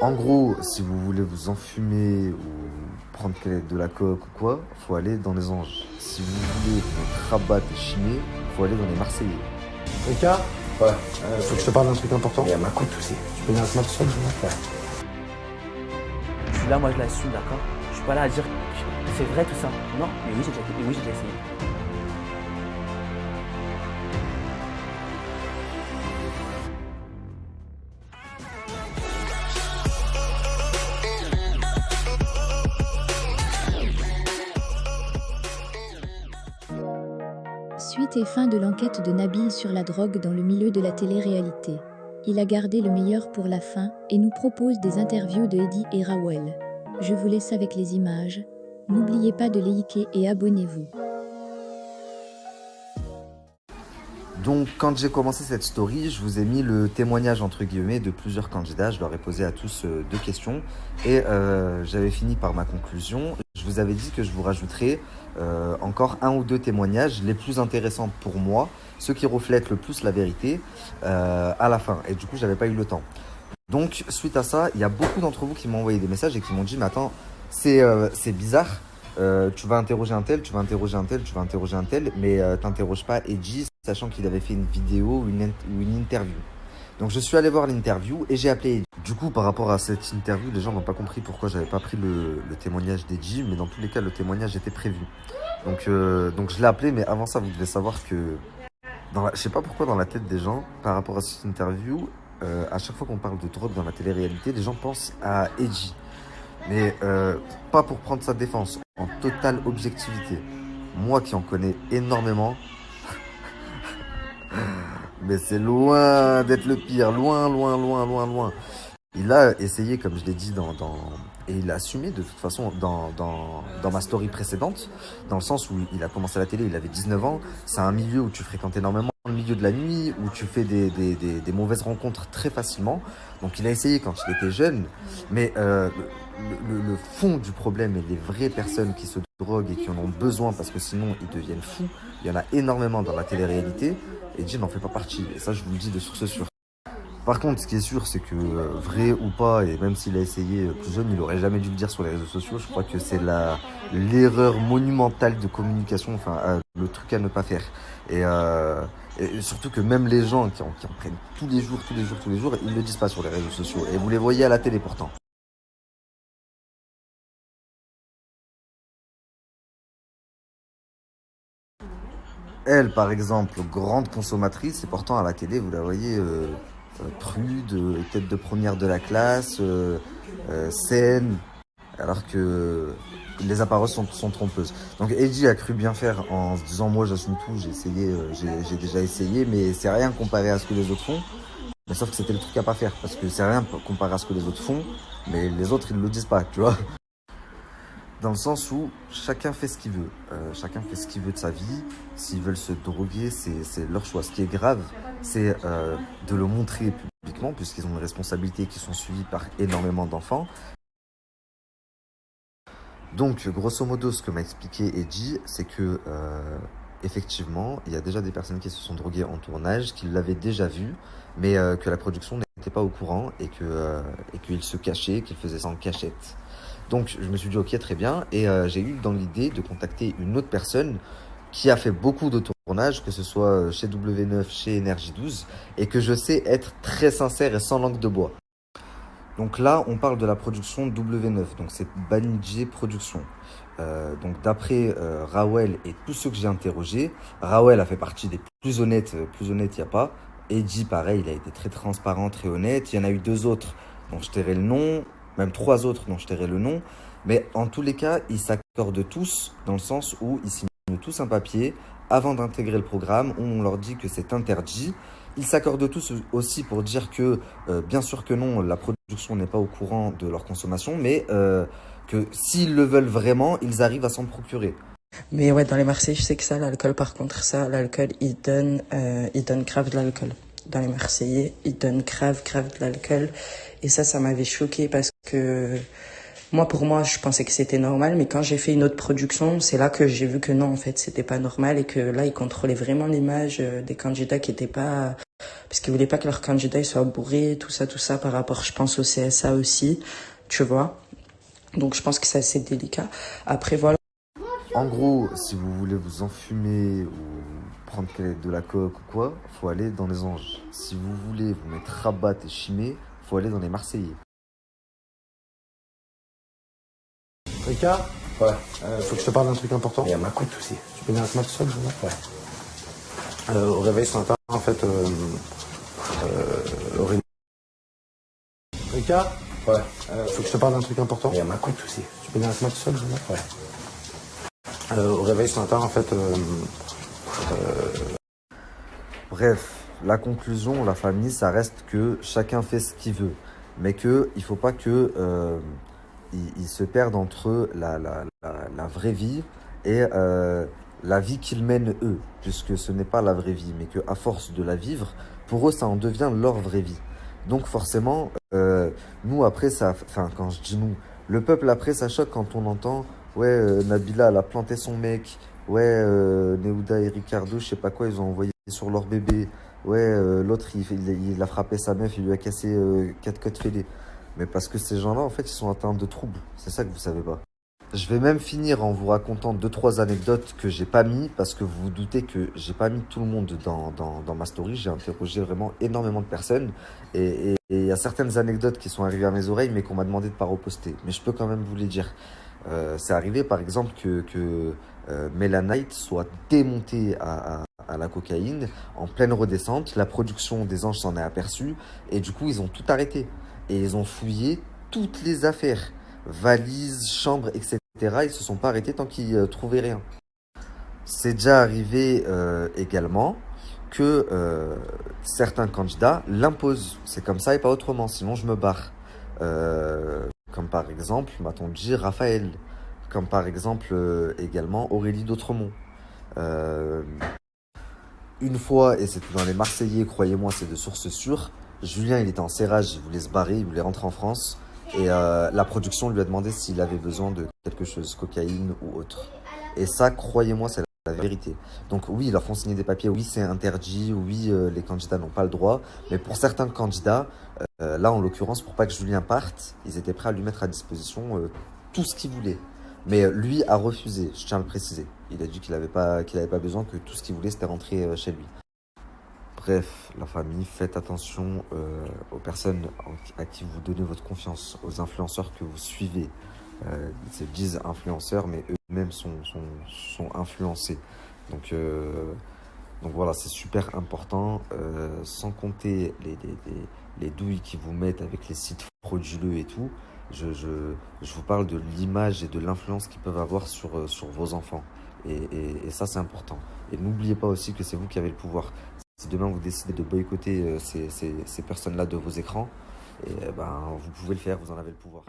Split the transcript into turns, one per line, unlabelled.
En gros, si vous voulez vous enfumer ou prendre de la coke ou quoi, faut aller dans les Anges. Si vous voulez être rabat et chiner, faut aller dans les Marseillais.
Ricard,
Ouais.
faut que je te parle d'un truc important.
Il y a ma coûte aussi.
Tu peux venir avec moi tout seul?
Ouais.
Je suis là, moi je l'assume, d'accord? Je suis pas là à dire que c'est vrai tout ça. Non, mais oui, j'ai déjà essayé.
Suite et fin de l'enquête de Nabil sur la drogue dans le milieu de la télé-réalité. Il a gardé le meilleur pour la fin et nous propose des interviews de Eddie et Rawel. Je vous laisse avec les images. N'oubliez pas de liker et abonnez-vous.
Donc, quand j'ai commencé cette story, je vous ai mis le témoignage entre guillemets de plusieurs candidats. Je leur ai posé à tous deux questions et j'avais fini par ma conclusion. Je vous avais dit que je vous rajouterais encore un ou deux témoignages les plus intéressants pour moi, ceux qui reflètent le plus la vérité à la fin. Et du coup, j'avais pas eu le temps. Donc, suite à ça, il y a beaucoup d'entre vous qui m'ont envoyé des messages et qui m'ont dit, mais attends, c'est bizarre. Tu vas interroger un tel, tu vas interroger un tel, tu vas interroger un tel, mais t'interroges pas Edgy, sachant qu'il avait fait une vidéo ou une interview. Donc je suis allé voir l'interview et j'ai appelé Edgy. Du coup, par rapport à cette interview, les gens n'ont pas compris pourquoi j'avais pas pris le témoignage d'Edgy, mais dans tous les cas, le témoignage était prévu. Donc je l'ai appelé, mais avant ça, vous devez savoir que, je sais pas pourquoi dans la tête des gens, par rapport à cette interview, à chaque fois qu'on parle de drogue dans la télé-réalité, les gens pensent à Edgy. Mais pas pour prendre sa défense, en totale objectivité. Moi qui en connais énormément, mais c'est loin d'être le pire, loin, loin, loin, loin, loin. Il a essayé, comme je l'ai dit, et il a assumé de toute façon dans ma story précédente, dans le sens où il a commencé à la télé, il avait 19 ans. C'est un milieu où tu fréquentes énormément le milieu de la nuit, où tu fais des mauvaises rencontres très facilement. Donc il a essayé quand il était jeune, mais le fond du problème et les vraies personnes qui se droguent et qui en ont besoin parce que sinon ils deviennent fous, il y en a énormément dans la télé-réalité et Jay n'en fait pas partie. Et ça, je vous le dis de source sûre. Par contre, ce qui est sûr, c'est que vrai ou pas, et même s'il a essayé plus jeune, il aurait jamais dû le dire sur les réseaux sociaux. Je crois que c'est l'erreur monumentale de communication, enfin le truc à ne pas faire. Et surtout que même les gens qui en prennent tous les jours, ils le disent pas sur les réseaux sociaux. Et vous les voyez à la télé pourtant. Elle, par exemple, grande consommatrice, et pourtant à la télé, vous la voyez prude, tête de première de la classe, saine, alors que les apparences sont trompeuses. Donc Edgy a cru bien faire en se disant, moi j'assume tout, j'ai essayé, j'ai déjà essayé, mais c'est rien comparé à ce que les autres font. Mais sauf que c'était le truc à pas faire, parce que c'est rien comparé à ce que les autres font, mais les autres ils le disent pas, tu vois. Dans le sens où chacun fait ce qu'il veut. Chacun fait ce qu'il veut de sa vie. S'ils veulent se droguer, c'est leur choix. Ce qui est grave, c'est de le montrer publiquement, puisqu'ils ont une responsabilité qui sont suivis par énormément d'enfants. Donc, grosso modo, ce que m'a expliqué Edgy, c'est que, effectivement, il y a déjà des personnes qui se sont droguées en tournage, qui l'avaient déjà vu, mais que la production n'était pas au courant et qu'ils se cachaient, qu'ils faisaient ça en cachette. Donc je me suis dit ok, très bien, et j'ai eu dans l'idée de contacter une autre personne qui a fait beaucoup de tournages, que ce soit chez W9, chez Énergie 12, et que je sais être très sincère et sans langue de bois. Donc là, on parle de la production W9, donc c'est Banijé Productions. Donc d'après Rawel et tous ceux que j'ai interrogés, Rawel a fait partie des plus honnêtes il n'y a pas. Edgy, pareil, il a été très transparent, très honnête. Il y en a eu deux autres dont je tairai le nom, même trois autres dont je tairai le nom. Mais en tous les cas, ils s'accordent tous dans le sens où ils signent tous un papier avant d'intégrer le programme où on leur dit que c'est interdit. Ils s'accordent tous aussi pour dire que, bien sûr que non, la production n'est pas au courant de leur consommation, mais que s'ils le veulent vraiment, ils arrivent à s'en procurer.
Mais ouais, dans les Marseillais, je sais que ça, l'alcool, par contre, ça, l'alcool, ils donnent grave de l'alcool. Dans les Marseillais, ils donnent grave de l'alcool. Et ça m'avait choqué parce que moi, pour moi, je pensais que c'était normal. Mais quand j'ai fait une autre production, c'est là que j'ai vu que non, en fait, c'était pas normal et que là, ils contrôlaient vraiment l'image des candidats qui étaient pas parce qu'ils voulaient pas que leur candidat il soit bourré, tout ça, par rapport, je pense, au CSA aussi, tu vois. Donc je pense que c'est assez délicat. Après, voilà.
En gros, si vous voulez vous enfumer ou prendre de la coke ou quoi, faut aller dans les Anges. Si vous voulez vous mettre rabat et chimer, faut aller dans les Marseillais.
Ricard.
Ouais.
Faut que je te parle d'un truc important.
Il y a ma coute aussi.
Tu peux venir avec moi tout seul,
Ouais.
Au réveil ce matin, en fait, Aurélie. Ricard.
Ouais.
Faut que je te parle d'un truc important.
Il y a ma coute aussi.
Tu peux venir avec moi tout seul,
Ouais.
Au réveil ce matin, en fait,
Bref, la conclusion, la famille, ça reste que chacun fait ce qu'il veut. Mais qu'il ne faut pas que ils se perdent entre la vraie vie et la vie qu'ils mènent eux. Puisque ce n'est pas la vraie vie, mais qu'à force de la vivre, pour eux, ça en devient leur vraie vie. Donc forcément, nous après, enfin quand je dis nous, le peuple après, ça choque quand on entend, ouais, Nabila, elle a planté son mec, ouais, Neouda et Ricardo, je sais pas quoi, ils ont envoyé sur leur bébé, ouais, l'autre, il a frappé sa meuf, il lui a cassé 4 côtes fêlées. Mais parce que ces gens-là, en fait, ils sont atteints de troubles. C'est ça que vous savez pas. Je vais même finir en vous racontant 2-3 anecdotes que j'ai pas mis, parce que vous vous doutez que j'ai pas mis tout le monde dans ma story. J'ai interrogé vraiment énormément de personnes. Et il y a certaines anecdotes qui sont arrivées à mes oreilles, mais qu'on m'a demandé de pas reposter. Mais je peux quand même vous les dire. C'est arrivé, par exemple, que Melanite soit démonté à la cocaïne en pleine redescente. La production des Anges s'en est aperçue. Et du coup, ils ont tout arrêté. Et ils ont fouillé toutes les affaires. Valises, chambres, etc. Ils se sont pas arrêtés tant qu'ils trouvaient rien. C'est déjà arrivé également que certains candidats l'imposent. C'est comme ça et pas autrement, sinon je me barre. Comme par exemple, m'a-t-on dit, Raphaël. Comme par exemple également Aurélie d'Autremont. Une fois, et c'était dans les Marseillais, croyez-moi, c'est de sources sûres, Julien, il était en serrage, il voulait se barrer, il voulait rentrer en France. Et la production lui a demandé s'il avait besoin de quelque chose, cocaïne ou autre. Et ça, croyez-moi, c'est la vérité. Donc oui, ils leur font signer des papiers, oui, c'est interdit, oui, les candidats n'ont pas le droit. Mais pour certains candidats, là en l'occurrence, pour pas que Julien parte, ils étaient prêts à lui mettre à disposition tout ce qu'il voulait. Mais lui a refusé, je tiens à le préciser. Il a dit qu'il avait pas besoin, que tout ce qu'il voulait, c'était rentrer chez lui. Bref, la famille, faites attention aux personnes à qui vous donnez votre confiance, aux influenceurs que vous suivez. Ils se disent influenceurs, mais eux-mêmes sont influencés. Donc voilà, c'est super important. Sans compter les douilles qu'ils vous mettent avec les sites frauduleux et tout, je vous parle de l'image et de l'influence qu'ils peuvent avoir sur vos enfants. Et ça, c'est important. Et n'oubliez pas aussi que c'est vous qui avez le pouvoir. Si demain vous décidez de boycotter ces personnes-là de vos écrans, et, ben, vous pouvez le faire, vous en avez le pouvoir.